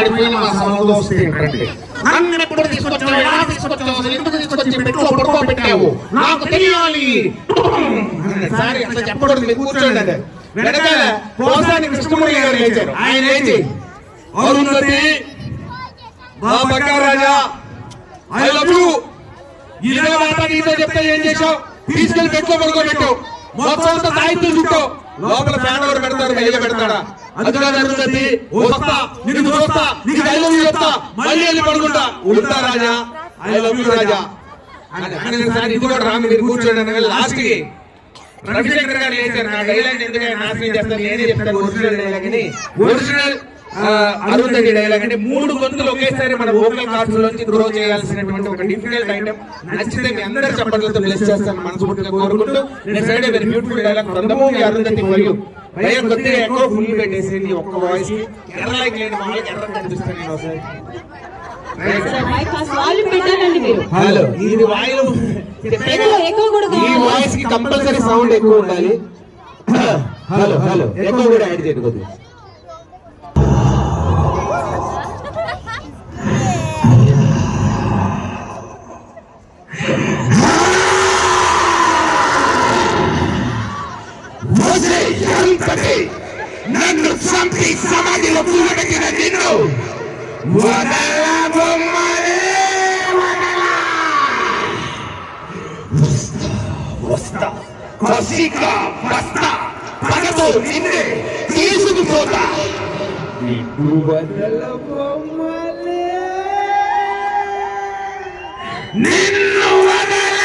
మాడిపోయిన మా సమాజంలో వస్తే ఏంటంటే నన్ను ఎప్పుడు తీసుకొచ్చావు, ఎలా తీసుకొచ్చావు, అసలు ఎందుకు తీసుకొచ్చి పెట్టులో పడుకోబెట్టావు నాకు తెలియాలి. సారీ అట్లా చెప్పకూడదు, మీరు కూర్చోండి అంటే వెనకాల పోసాని కృష్ణమూర్తి గారు లేచారు. ఆయన లేచి అరుంధతి మా బక్కారాజా ఐ లవ్ యూ, ఇదే మాట నీతో చెప్తే ఏం చేశావు, తీసుకెళ్లి పెట్టులో పడుకోబెట్టావు, మొత్తం అంతా తాయితూ చుట్టావు, లోపల ఫ్యాన్ ఎవరు పెడతారు, వెయ్య పెడతాడా, అది కాదు అరుంధతి, వస్తా నిన్ను చూస్తా, నీకు ఐ లవ్ యూ చెప్తా, మళ్ళీ వెళ్ళి పడుకుంటా, ఉంటా రాజా, ఐ లవ్ యూ రాజా అని. సార్ ఇది కూడా రాము, మీరు కూర్చోండి. లాస్ట్ కి రవిశంకర్ గారు లేచారు, నా డైలాగ్ ఎందుకంటే నాశనం చేస్తారు, నేనే చెప్తాను ఒరిజినల్ డైలాగ్ అని. ఒరిజినల్ అరుంధతి డైలాగ్ అంటే 3 గొంతులు ఒకేసారి మన వోకల్ కార్డ్స్ లోంచి డ్రా చేయాల్సినటువంటి ఒక డిఫికల్ట్ ఐటమ్. నచ్చితే మీ అందరూ చప్పట్లతో బ్లెస్ చేస్తాను మనస్ఫూర్తిగా కోరుకుంటూ. నేను side very beautiful dialogue from the movie Arundhati for you. భయ కొద్దిగా ఎక్కువ ఫుల్ పెట్టేసి నీ ఒక్క వాయిస్ కి ఎర్రలైక్ లేని వాళ్ళకి ఎర్ర కనిపిస్తాను నేను ఒకసారి. హలో, ఇది వాయిలు ఈ వాయిస్ కి కంపల్సరీ సౌండ్ ఎక్కువ ఉండాలి. హలో హలో ఎక్కువ కూడా యాడ్ చేయండి కొద్దిగా. నన్ను చంపి సమాధిలో పూలబెట్టిన నిన్ను వస్తా వస్తా వస్తా పగతో నిన్నే తీసుకుపోతా, నిన్ను వదల బొమ్మలే, నిన్ను వదల.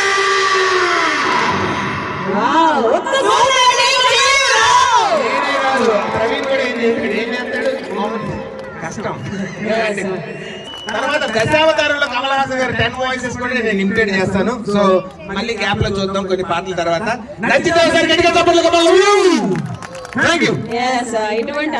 కష్టం. తర్వాత దశావతారంలో కమల్ హాసన్ గారు 10 వాయిసెస్ కూడా నేను ఇంప్లిమెంట్ చేస్తాను. సో మళ్ళీ గ్యాప్ లో చూద్దాం కొన్ని పాటల తర్వాత. నచ్చితే ఇటువంటి